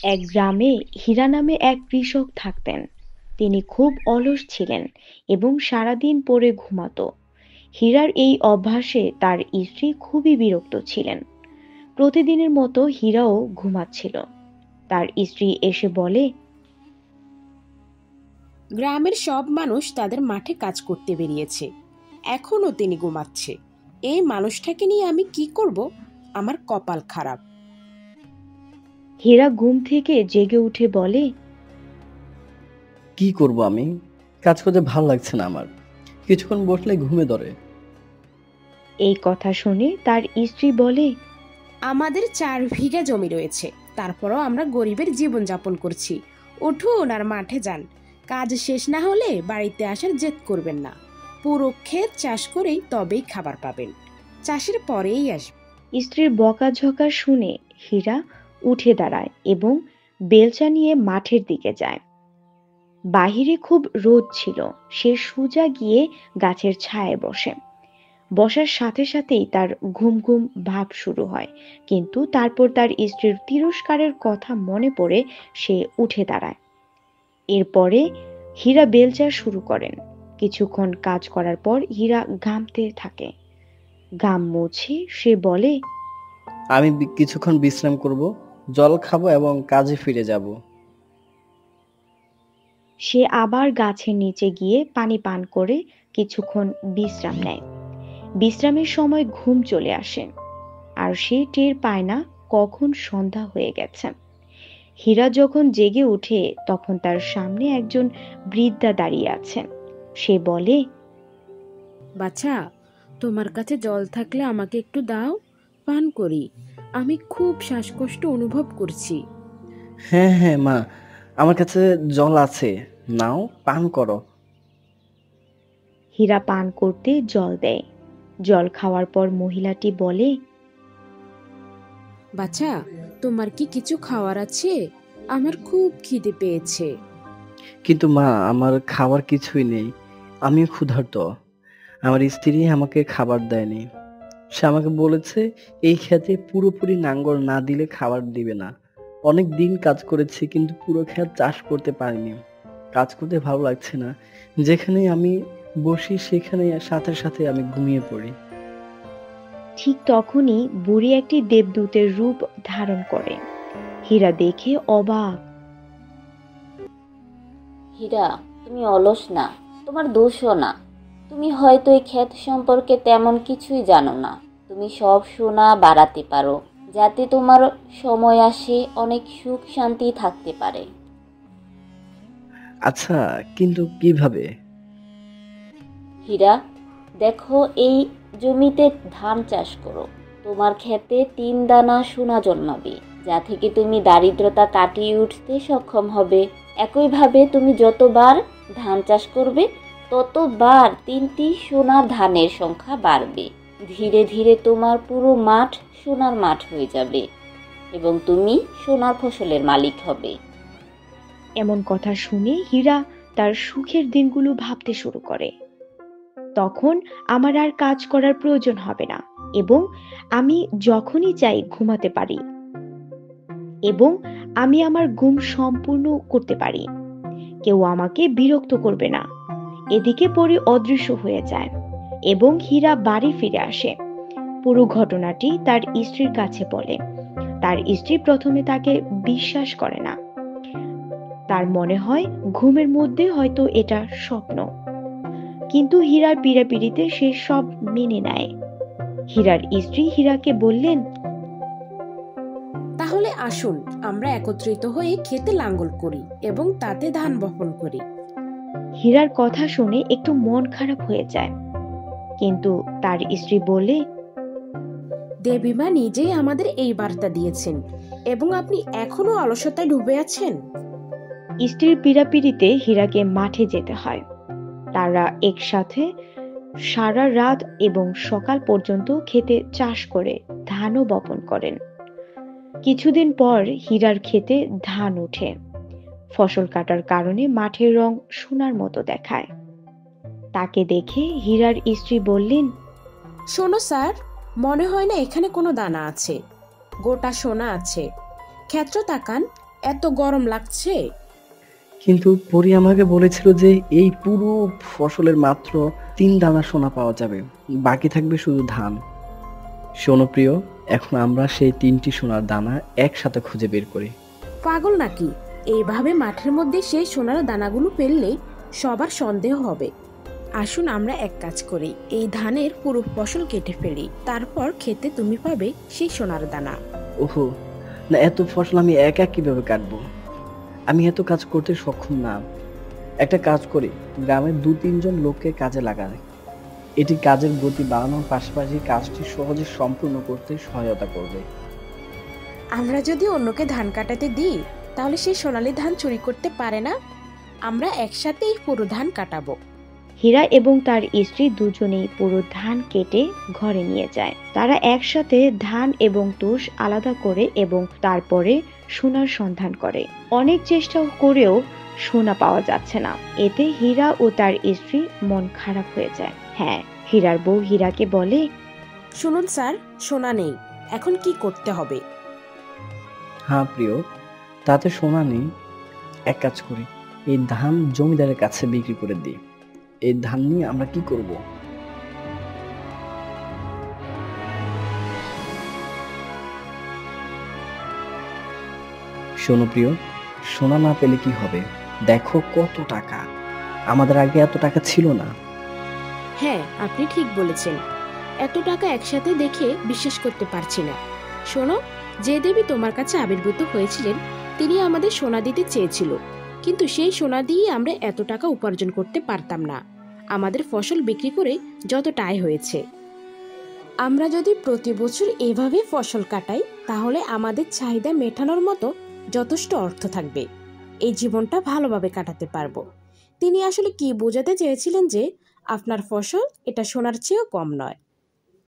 এক গ্রামে হীরা নামে এক কৃষক থাকতেন। তিনি খুব অলস ছিলেন এবং সারাদিন পড়ে ঘুমাতো। হীরার এই অভ্যাসে তার স্ত্রী খুবই বিরক্ত ছিলেন। প্রতিদিনের মতো হীরাও ঘুমাচ্ছিল। তার স্ত্রী এসে বলে, গ্রামের সব মানুষ তাদের মাঠে কাজ করতে বেরিয়েছে, এখনো তিনি ঘুমাচ্ছে। এই মানুষটাকে নিয়ে আমি কি করব? আমার কপাল খারাপ। হীরা ঘুম থেকে জেগে উঠে বলে, কি করব আমি? কাজ করতে ভালো লাগছে না আমার। কিছুক্ষণ বসলে ঘুমে ধরে। এই কথা শুনে তার স্ত্রী বলে, আমাদের 4 বিঘা জমি রয়েছে, তারপরও আমরা গরিবের জীবন যাপন করছি। উঠুন আর মাঠে যান। কাজ শেষ না হলে বাড়িতে আসার জেদ করবেন না। পুরো ক্ষেত চাষ করেই তবেই খাবার পাবেন, চাষের পরেই আসবে। স্ত্রীর বকাঝকা শুনে হীরা উঠে দাঁড়ায় এবং বেলচা নিয়ে মাঠের দিকে যায়। বাহিরে খুব রোদ ছিল। সে সোজা গিয়ে গাছের ছায়ায় বসে। বসার সাথে সাথেই তার ঘুম ঘুম ভাব শুরু হয়, কিন্তু তারপর তার স্ত্রীর তিরস্কারের কথা মনে পড়ে সে উঠে দাঁড়ায়। এরপরে হীরা বেলচা শুরু করেন। কিছুক্ষণ কাজ করার পর হীরা ঘামতে থাকে। ঘাম মুছে সে বলে, আমি কিছুক্ষণ বিশ্রাম করব, জল খাবো এবং কাজে ফিরে যাব। সে আবার গাছের নিচে গিয়ে পানি পান করে কিছুক্ষণ বিশ্রাম নেয়। বিশ্রামের সময় ঘুম চলে আসে, আর সে টের পায় না কখন সন্ধ্যা হয়ে গেছে। হীরা যখন জেগে ওঠে তখন তার সামনে একজন বৃদ্ধা দাঁড়িয়ে আছে। সে বলে, বাছা, তোমার কাছে জল থাকলে আমাকে একটু দাও, পান করি। আমি খুব শ্বাসকষ্ট অনুভব করছি। হ্যাঁ হ্যাঁ মা, আমার কাছে জল আছে, নাও পান করো। হীরা পান করতে জল দেয়। জল খাওয়ার পর মহিলাটি বলে, বাছা, তোমার কি কিছু খাওয়ার আছে? আমার খুব খিদে পেয়েছে। কিন্তু মা, আমার খাবার কিছুই নেই। আমিও ক্ষুধার্ত। আমার স্ত্রী আমাকে খাবার দেয়নি। সে আমাকে বলেছে এই ক্ষেতে পুরোপুরি নাঙ্গল না দিলে খাবার দিবে না। অনেক দিন কাজ করেছি কিন্তু পুরো ক্ষেত চাষ করতে পারিনি। কাজ করতে ভালো লাগছে না। যেখানে আমি বসি সেখানে সাথে সাথে আমি ঘুমিয়ে পড়ি। ঠিক তখনই বুড়ি একটি দেবদূতের রূপ ধারণ করে। হীরা দেখে অবাক। হীরা, তুমি অলস না, তোমার দোষও না। তুমি হয়তো এই ক্ষেত সম্পর্কে তেমন কিছুই জানো না। তুমি সব সোনা বাড়াতে পারো, যাতে তোমার সময় আসে অনেক সুখ শান্তি থাকতে পারে। আচ্ছা, কিন্তু কিভাবে? হীরা, দেখো, এই জমিতে ধান চাষ করো। তোমার ক্ষেতে 3 দানা সোনা জন্মাবে, যা থেকে তুমি দারিদ্রতা কাটিয়ে উঠতে সক্ষম হবে। একইভাবে তুমি যতবার ধান চাষ করবে, ততবার 3টি সোনার ধানের সংখ্যা বাড়বে। ধীরে ধীরে তোমার পুরো মাঠ সোনার মাঠ হয়ে যাবে এবং তুমি সোনার ফসলের মালিক হবে। এমন কথা শুনে হীরা তার সুখের দিনগুলো ভাবতে শুরু করে। তখন আমার আর কাজ করার প্রয়োজন হবে না এবং আমি যখনই চাই ঘুমাতে পারি এবং আমি আমার ঘুম সম্পূর্ণ করতে পারি। কেউ আমাকে বিরক্ত করবে না। এদিকে পরি অদৃশ্য হয়ে যায় এবং হীরা বাড়ি ফিরে আসে। পুরো ঘটনাটি তার স্ত্রীর কাছে বলে। তার স্ত্রী প্রথমে তাকে বিশ্বাস করে না। তার মনে হয় ঘুমের মধ্যে হয়তো এটা স্বপ্ন। কিন্তু হীরার পীড়াপিড়িতে সে সব মেনে নেয়। হীরার স্ত্রী হীরাকে বললেন, তাহলে আসুন আমরা একত্রিত হয়ে খেতে লাঙ্গল করি এবং তাতে ধান বপন করি। হীরার কথা শুনে একটু মন খারাপ হয়ে যায়, কিন্তু তার স্ত্রী বলে, দেবীমা নিজেই আমাদের এই বার্তা দিয়েছেন এবং আপনি এখনো অলসতায় ডুবে আছেন। স্ত্রীর পীড়াপিড়িতে হীরাকে মাঠে যেতে হয়। তারা একসাথে সারা রাত এবং সকাল পর্যন্ত খেতে চাষ করে ধানও বপন করেন। কিছুদিন পর হীরার ক্ষেতে ধান ওঠে। ফসল কাটার কারণে মাঠের রং সোনার মতো দেখায়। তাকে দেখে হীরার স্ত্রী বললেন, শোনো স্যার, মনে হয় না এখানে কোনো দানা আছে, গোটা সোনা আছে। ক্ষেত্র তাকান, এত গরম লাগছে। কিন্তু পরি আমাকে বলেছিল যে এই পুরো ফসলের মাত্র 3 দানা সোনা পাওয়া যাবে, বাকি থাকবে শুধু ধান। শোনো প্রিয়, এখন আমরা সেই 3টি সোনার দানা একসাথে খুঁজে বের করি। পাগল নাকি? এইভাবে মাঠের মধ্যে সেই সোনার দানাগুলো ফেললে সবার সন্দেহ হবে। আসুন আমরা এক কাজ করি, এই ধানের পুরো ফসল কেটে ফেলি, তারপর খেতে তুমি পাবে সেই সোনার দানা। ওহো, না, এত ফসল আমি একা কিভাবে কাটবো? আমি এত কাজ করতে সক্ষম না। একটা কাজ করি, গ্রামের 2-3 জন লোককে কাজে লাগাই। এটি কাজের গতি বাড়ানোর পাশাপাশি কাজটি সহজে সম্পূর্ণ করতে সহায়তা করবে। আমরা যদি অন্যকে ধান কাটাতে দিই তাহলে সেই সোনালী ধান চুরি করতে পারে না। আমরা একসাথে এই পুরো ধান কাটাবো। হীরা এবং তার স্ত্রী দুজনেই পুরো ধান কেটে ঘরে নিয়ে যায়। তারা একসাথে ধান এবং তুষ আলাদা করে এবং তারপরে সোনার সন্ধান করে। অনেক চেষ্টা করেও সোনা পাওয়া যাচ্ছে না। এতে হীরা ও তার স্ত্রী মন খারাপ হয়ে যায়। হ্যাঁ, হীরার বউ হীরাকে বলে, শুনুন স্যার, সোনা নেই, এখন কি করতে হবে? হ্যাঁ প্রিয়, তাতে সোনা নেই। এক কাজ করি, এই ধান জমিদারের কাছে বিক্রি করে দিই। এই ধান নিয়ে আমরা কি করব? শোনো প্রিয়, সোনা না পেলে কি হবে? দেখো কত টাকা, আমাদের আগে এত টাকা ছিল না। হ্যাঁ, আপনি ঠিক বলেছেন। এত টাকা একসাথে দেখে বিশ্বাস করতে পারছি না। শোনো, যে দেবী তোমার কাছে আবির্ভূত হয়েছিলেন তিনি আমাদের সোনা দিতে চেয়েছিল, কিন্তু সেই সোনা দিয়ে আমরা এত টাকা উপার্জন করতে পারতাম না। আমাদের ফসল বিক্রি করে যত আয় হয়েছে। আমরা যদি প্রতি বছর এভাবে ফসল কাটাই তাহলে আমাদের চাহিদা মেটানোর মতো যথেষ্ট অর্থ থাকবে। এই জীবনটা ভালোভাবে কাটাতে পারবো। তিনি আসলে কি বোঝাতে চেয়েছিলেন যে আপনার ফসল এটা সোনার চেয়েও কম নয়।